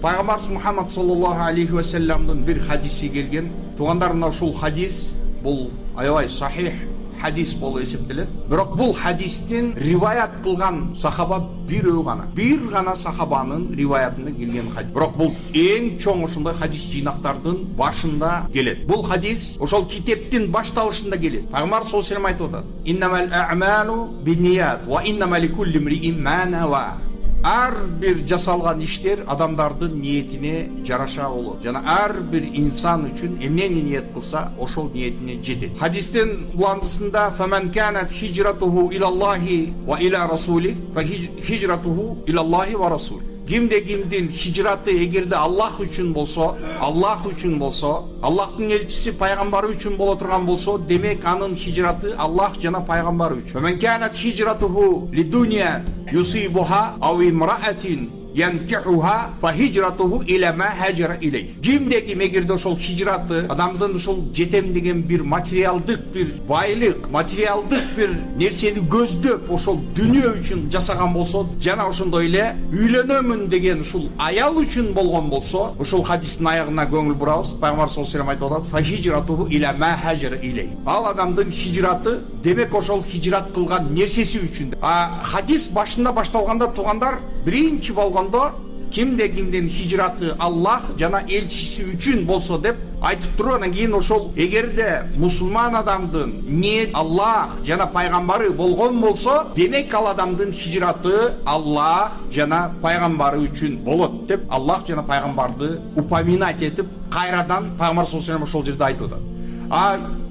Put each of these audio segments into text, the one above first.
Пайгамбарыбыз Мухаммад саллаллаху алейхи ва салламдын бир хадиси келген. Тугандар, мына ушул хадис бул аябай сахих хадис болуп эсептелет. Бирок бул хадистин риваят кылган сахаба бирөө гана. Бир гана сахабанын риваятында келген хадис. Бирок бул эң чоң ушундай хадис жыйнактардын башында келет. Бул хадис ошол китептин башталышында келет. Пайгамбар саллаллаху алейхи ва саллям айтып атат: "Иннамал а'малу бинният ва иннама ликулли имриин ма нава." Ар бир жасалган иштер адамдардын ниетине жараша болот. Жана ар бир инсан үчүн эмнени ниет кылса, ошол ниетине жетет. Хадистин уландысында "Фаман канат хижратуху илаллахи ва иля расули, фа хижратуху илаллахи ва расули." Кимдин хижраты эгерде Аллах үчүн болсо, Аллахтын элчиси пайгамбары үчүн боло турган болсо, демек анын хижраты Аллах жана пайгамбары үчүн. "Фаман канат хижратуху лидуния юсибуха ау имраатин янкихуха фа хижратуху иля ма хаджара илей." Кимдеги эгерде ошол хижраты адамдын ошол жетем деген бир материалдык бир байлык, материалдык бир нерсени көздөп ошол дүнүйө үчүн жасаган болсо, жана ошондой эле үйлөнөмүн деген ушул аял үчүн болгон болсо, ошол хадистин аягына көңүл бурабыз. Пайгамбар саллаллаху алейхи ва саллям айтып атат: "Фа хижратуху иля ма хаджара илей." Ал адамдын хижраты демек ошол хижрат кылган нерсеси үчүн. Хадис башында башталганда тугандар, биринчи болгондо кимдин хижраты Аллах жана элчиси үчүн болсо деп айтып туруп, анан кийин ошол эгерде мусулман адамдын ниет Аллах жана пайгамбары болгон болсо, демек ал адамдын хижраты Аллах жана пайгамбары үчүн болот деп Аллах жана пайгамбарды упоминать этип, кайрадан Пайгамбар саллаллаху алейхи ва саллям ошол жерде айтып атат.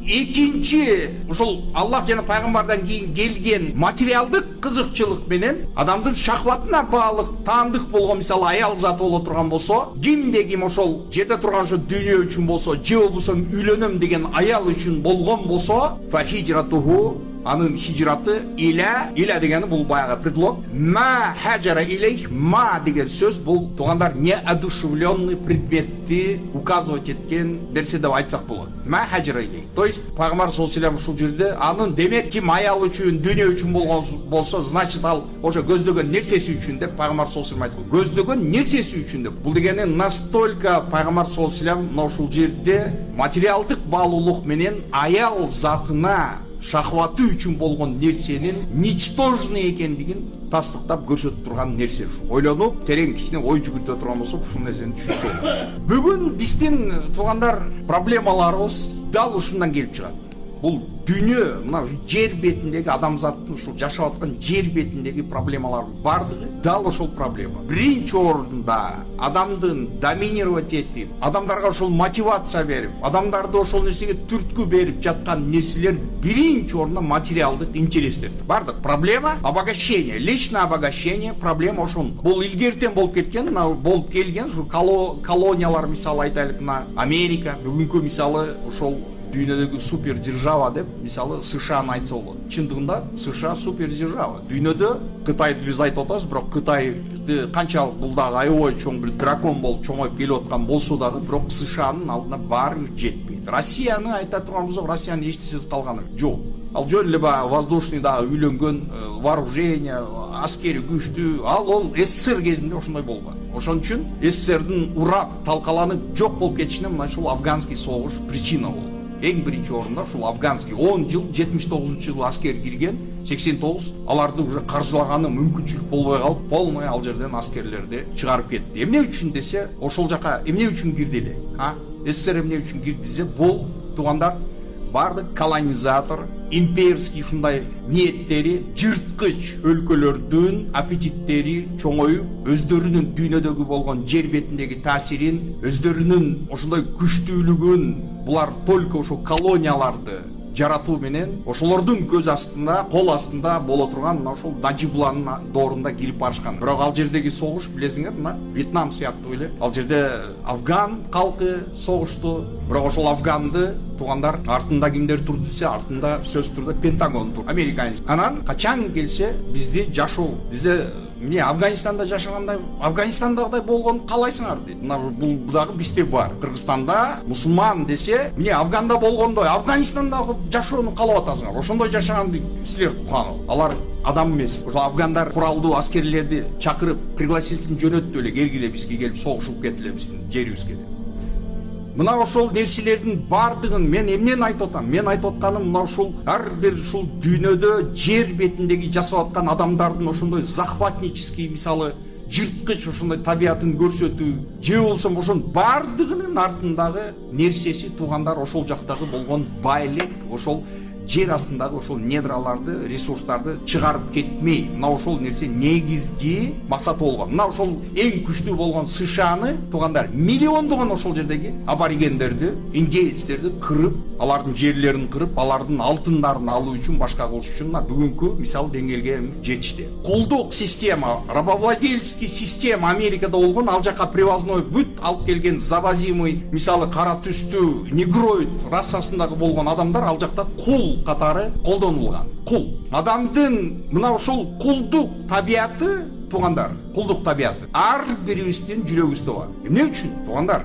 Экинчи ушул Аллах жана пайгамбардан кийин келген материалдык кызыкчылык менен адамдын шахватына баалык таандык болгон, мисалы аял заты боло турган болсо, ким ошол жете турган ошо дүйнө үчүн болсо, же болбосо үйлөнөм деген аял үчүн болгон болсо, фа хижратуху, анын хижраты иля дегени бул баягы предлог, ма хаджара илей, ма деген сөз бул тугандар неодушевленный предметти указывать эткен нерсе деп айтсак болот. Ма хаджара илей. То есть Пайгамбар саллаллаху алейхи ва саллям ушул жерде анын демек ким аял үчүн, дүйнө үчүн болгон болсо, значит ал ошо көздөгөн нерсеси үчүн деп Пайгамбар саллаллаху алейхи ва саллям айтты. Көздөгөн нерсеси үчүн деп. Бул дегени настолько Пайгамбар саллаллаху алейхи ва саллям мына ушул жерде материалдык баалуулук менен аял затына шахваты үчүн болгон нерсенин ничтожный экендигин тастыктап көрсөтүп турган нерсе. Ойлонуп, терең кичине ой жүгүртө турган болсок, ушул нерсени түшүнсөк. Бүгүн биздин тугандар проблемаларыбыз дал ушундан келип чыгат. Бул дүйнө, мына жер бетиндеги адамзаттын ушул жашап аткан жер бетиндеги проблемалардын бардыгы дал ошол проблема. Биринчи орунда адамдын доминировать этип, адамдарга ошол мотивация берип, адамдарды ошол нерсеге түрткү берип жаткан нерселер биринчи орунда материалдык интерестер. Бардык проблема обогащение, личное обогащение, проблема ошол. Бул илгертен болуп кеткен, болуп келген ушу колониялар, мисалы айтайлык, мына Америка, бүгүнкү мисалы ошол дүйнөдөгү супер держава деп мисалы СШАны айтса болот. Чындыгында США супер держава. Дүйнөдө Кытайды биз айтып атабыз, бирок Кытайды канчалык бул дагы аябай чоң бир дракон болуп чоңоюп келип аткан болсо дагы, бирок СШАнын алдына баары жетпейт. Россияны айта турган болсок, Россиянын эч нерсеси калганы жок. Ал жөн эле баягы воздушный дагы үйлөнгөн, вооружение, аскери күчтүү, ал СССР кезинде ошондой болгон. Ошон үчүн СССРдин урап, талкаланып жок болуп кетишине мына ушул афганский согуш причина болду. Эң биринчи орунда ушул афганский 10 жыл, 79-жылы аскер кирген, 89 аларды уже каржылаганы мүмкүнчүлүк болбой калып, полный ал жерден аскерлерди чыгарып кетти. Эмне үчүн десе, ошол жака эмне үчүн кирди эле? СССР эмне үчүн кирди десе, бул тугандар бардык колонизатор, имперский ушундай ниеттери, жырткыч өлкөлөрдүн аппетиттери чоңоюп, өздөрүнүн дүйнөдөгү болгон жер бетиндеги таасирин, өздөрүнүн ошондой күчтүүлүгүн булар только ошо колонияларды жаратуу менен ошолордун көз астында, кол астында боло турган мына ошол Дажибуланын доорунда кирип барышкан. Бирок ал жердеги согуш билесиңер, мына Вьетнам сыяктуу эле. Ал жерде афган калкы согушту, бирок ошол афганды тугандар артында кимдер турду десе, артында сөзсүз түрдө Пентагон тур, американец. Анан качан келсе бизди жашоо, бизе эмне Афганистанда жашагандай Афганистандагыдай болгонун каалайсыңар дейт. Мына бул дагы бизде бар. Кыргызстанда мусулман десе, эмне Афганда болгондой Афганистандагы жашоону каалап атасыңар. Ошондой жашаганды силер куган. Алар адам эмес. Ошо афгандар куралдуу аскерлерди чакырып, пригласительни жөнөттү эле, келгиле бизге келип согушуп кетиле биздин жерибизге деп. Мына ошол нерселердин бардыгын мен эмнени айтып атам? Мен айтып атканым мына ушул ар бир ушул дүйнөдө жер бетиндеги жасап аткан адамдардын ошондой захватнический, мисалы, жырткыч ошондой табиатын көрсөтүү, же болсо ошонун бардыгынын артындагы нерсеси туугандар ошол жактагы болгон байлык, ошол жер астындагы ошол недраларды, ресурстарды чыгарып кетмей, мына ошол нерсе негизги максаты болгон. Мына ошол эң күчтүү болгон США-ны туугандар миллиондогон ошол жердеги аборигендерди, индеецтерди кырып, алардын жерлерин кырып, алардын алтындарын алуу үчүн, башка кылыш үчүн бүгүнкү мисал деңгээлге жетишти. Кулдук система, рабовладельческий система Америкада болгон, ал жака привозной бүт алып келген завозимый, мисалы кара түстүү негроид расасындагы болгон адамдар ал жакта кул катары колдонулган. Кул. Адамдын мына ушул кулдук табияты, туугандар, кулдук табияты ар бирибиздин жүрөгүбүздө бар. Эмне үчүн, туугандар?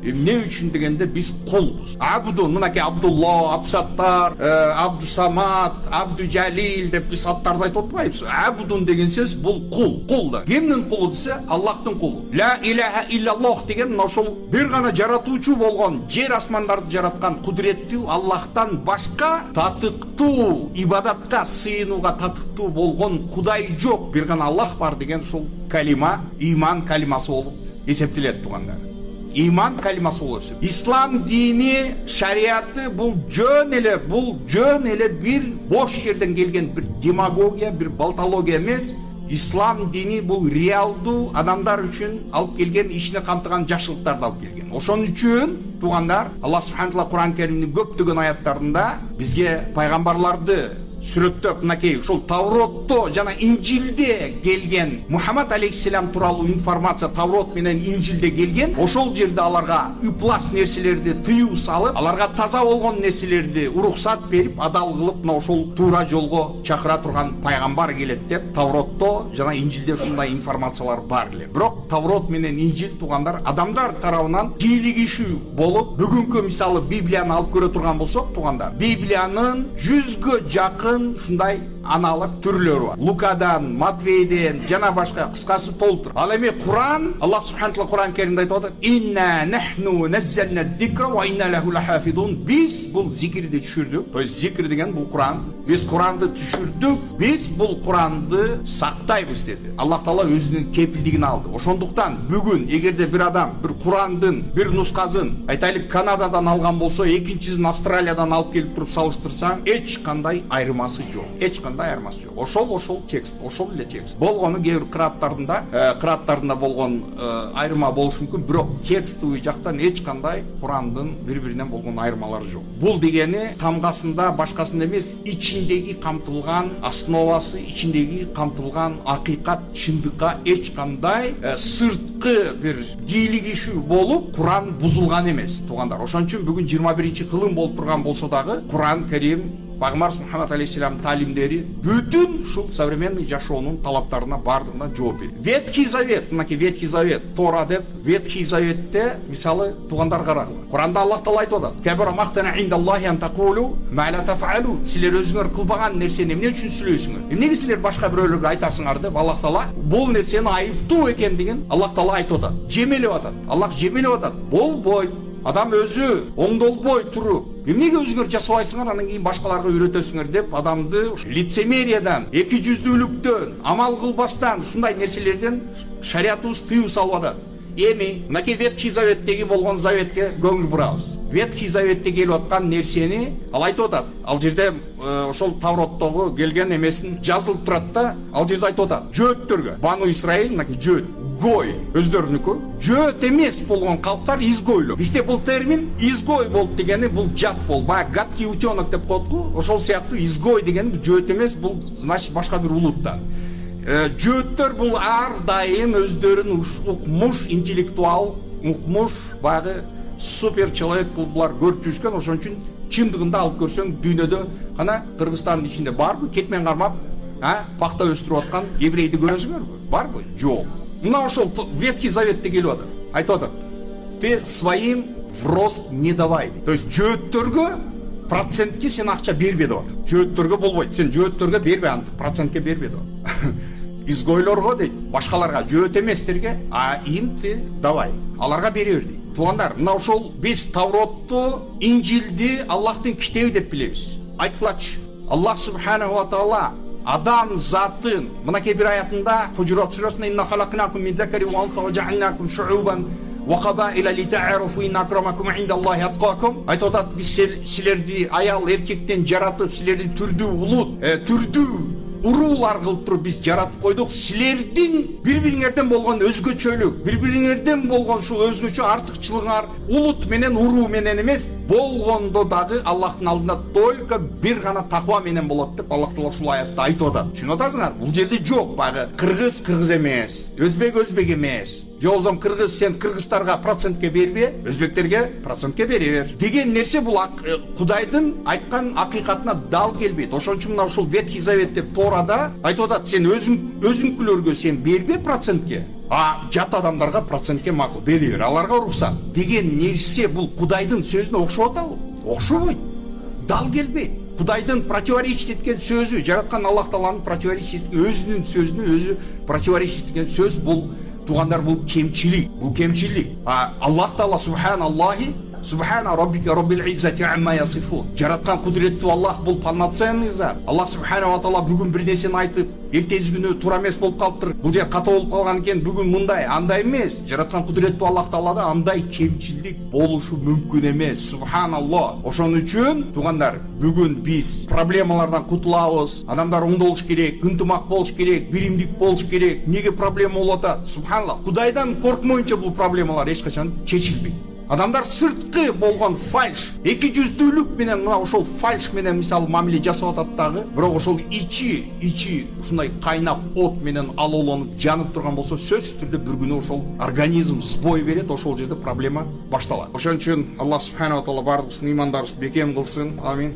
Эмне үчүн дегенде биз кулбуз. Абду, мынакей Абдулла, Абсаттар, Абдусамат, Абдужалил деп биз аттарды айтып атпайбыз. Абдун деген сөз бул кул. Кул да. Кимдин кулу десе, Аллахтын кулу. Ла илаха иллаллах деген мына ошол бир гана жаратуучу болгон, жер асмандарды жараткан кудуреттүү Аллахтан башка татыктуу, ибадатка сыйынууга татыктуу болгон Кудай жок, бир гана Аллах бар деген ушул калима, иман калимасы болуп эсептелет, туугандар. Иман калимасы болуп эсептелет. Ислам дини, шариаты бул жөн эле бир бош жерден келген бир демагогия, бир балтология эмес. Ислам дини бул реалдуу адамдар үчүн алып келген, ишине камтыган жакшылыктарды алып келген. Ошон үчүн туугандар, Аллах субханаху ва таала Куран Керимдин көптөгөн аяттарында бизге пайгамбарларды сүрөттөп, мынакей ушул Тавротто жана Инжилде келген Мухаммад алейхиссалам тууралуу информация Таврот менен Инжилде келген. Ошол жерде аларга ыплас нерселерди тыюу салып, аларга таза болгон нерселерди уруксат берип, адал кылып, мына ошол туура жолго чакыра турган пайгамбар келет деп Тавротто жана Инжилде ушундай информациялар бар эле. Бирок Таврот менен Инжил, туугандар, адамдар тарабынан кийлигишүү болуп, бүгүнкү мисалы Библияны алып көрө турган болсок, туугандар, Библиянын 100гө жакын ушундай аналык түрлөрү бар. Лукадан, Матвейден жана башка, кыскасы толтур. Ал эми Куран, Аллах субханаху ва таала Куран Керимде айтып атат: "Инна нахну наззална зикра ва инна лаху лахафизун." Биз бул зикирди түшүрдүк. То есть зикир деген бул Куран. Биз Куранды түшүрдүк. Биз бул Куранды сактайбыз деди. Аллах таала өзүнүн кепилдигин алды. Ошондуктан бүгүн эгерде бир адам бир Курандын бир нускасын, айтайлык, Канададан алган болсо, экинчисин Австралиядан алып келип туруп салыштырсаң, эч кандай айырмасы жок. Эч кандай айырмасы жок. Ошол текст, ошол эле текст. Болгону кээ бир кыраттарында болгон айырма болушу мүмкүн, бирок текстовый жактан эч кандай Курандын бири-биринен болгон айырмалары жок. Бул дегени тамгасында, башкасында эмес, ичиндеги камтылган основасы, ичиндеги камтылган акыйкат, чындыкка эч кандай сырткы бир кийлигишүү болуп, Куран бузулган эмес, туугандар. Ошон үчүн бүгүн 21-кылым болуп турган болсо дагы Куран Керим, Пайгамбар Мухаммад алейхиссалам талимдери бүтүн ушул современный жашоонун талаптарына бардыгына жооп берет. Ветхий Завет, мынакей Ветхий Завет, Тора деп, Ветхий Заветте мисалы туугандар карагыла. Куранда Аллах таала айтып атат: "Кабара мактана индаллахи ан тaqulu ма ла тафалу." Силер өзүңөр кылбаган нерсени эмне үчүн сүйлөйсүңөр? Эмнеге силер башка бирөөлөргө айтасыңар деп Аллах таала бул нерсени айыптуу экендигин Аллах таала айтып атат. Жемелеп атат. Аллах жемелеп атат. Болбойт. Адам өзү оңдолбой туруп, эмнеге өзүңөр жасабайсыңар, анан кийин башкаларга үйрөтөсүңөр деп адамды лицемериядан, эки жүздүүлүктөн, амал кылбастан, ушундай нерселерден шариятыбыз тыюу салып атат. Эми мынакей Ветхий Заветтеги болгон заветке көңүл бурабыз. Ветхий Заветте келип аткан нерсени ал айтып атат. Ал жерде ошол Тавроттогу келген эмесин жазылып турат да, ал жерде айтып атат: "Жөөттөргө, Бану Исраил, мынакей жөөт, гой, өздөрүнүкү, жөөт эмес болгон калктар изгойло." Бизде бул термин изгой болуп дегени бул жат бол. Баягы гадкий утенок деп коет го. Ошол сыяктуу изгой дегени жөөт эмес, бул значит башка бир улуттан. Жөөттөр бул ар дайым өздөрүн укмуш, интеллектуал, укмуш, баягы супер человек кылып булар көрүп жүрүшкөн. Ошон үчүн чындыгында алып көрсөң дүйнөдө кана Кыргызстандын ичинде барбы, кетмен кармап, пахта өстүрүп аткан еврейди көрөсүңөрбү? Барбы? Жоқ. Мына ошол Ветхий Заветте келип атат. Айтып атат. Ты своим в рост не давай. То есть жөөттөргө процентке сен акча бербе деп атат. Жөөттөргө болбойт. Сен жөөттөргө бербе, анты процентке бербе деп атат. Изгойлорго дейт, башкаларга, жөөт эместерге, а им ты давай. Аларга бере бер дейт. Туугандар, мына ошол биз Тавротту, Инжилди Аллахтын китеби деп билебиз. Айтпачы. Аллах субханаху ва таала адам затын мынакей бир аятында Хужурат сүрөсүндө инна халакнакум мин закари ва унса ва жаалнакум шуубан ва кабаила лита'арафу инна акрамакум индаллахи аткакум. Айтып атат, биз силерди аял эркектен жаратып, силерди түрдүү улут, түрдүү уруулар кылып туруп биз жаратып койдук. Силердин бири-бириңерден болгон өзгөчөлүк, бири-бириңерден болгон ушул өзгөчө артыкчылыгыңар улут менен уруу менен эмес, болгондо дагы Аллахтын алдында только бир гана таква менен болот деп Аллах Таала ушул аятта айтып атат. Түшүнүп атасыңар? Бул жерде жок баягы кыргыз кыргыз эмес, өзбек өзбек эмес. Жолзам кыргыз сен кыргыздарга процентке бербе, өзбектерге процентке берер деген нерсе бул Кудайдын айткан акыйкатына дал келбейт. Ошон үчүн мына ушул Ветхий Заветте Торада айтып атат, сен өзүңкүлөргө сен бербе процентке, а жат адамдарга процентке макул бере бер, аларга уруксат деген нерсе бул Кудайдын сөзүнө окшоп атабы? Окшобойт. Дал келбейт. Кудайдын противоречить эткен сөзү, жараткан Аллах Тааланын противоречить эткен өзүнүн сөзүнө өзү противоречить эткен сөз бул тугандар, бул кемчилик, бул кемчилик. Аллах Таала субханаллахи, субхана раббика раббил иззати амма ясифун. Жараткан кудуреттүү Аллах бул полноценный зат. Аллах субхана ва таала бүгүн бир нерсени айтып, эртеси күнү туура эмес болуп калыптыр. Бул жер ката болуп калган экен, бүгүн мындай, андай эмес. Жараткан кудуреттүү Аллах Таалада андай кемчилик болушу мүмкүн эмес. Субханаллах. Ошон үчүн тугандар, бүгүн биз проблемалардан кутулабыз. Адамдар оңдо болуш керек, ынтымак болуш керек, биримдик болуш керек. Неге проблема болуп атат? Субханаллах. Кудайдан коркмойнча бул проблемалар эч качан чечилбейт. Адамдар сырткы болгон фальш, эки жүздүүлүк менен мына ошол фальш менен мисалы мамиле жасап атат дагы, бирок ошол ичи ушундай кайнап от менен алоолонуп жанып турган болсо, сөзсүз түрдө бир күнү ошол организм сбой берет, ошол жерде проблема башталат. Ошон үчүн Аллах субханаху ва таала бардыгыбыздын ыймандарыбызды бекем кылсын. Амин.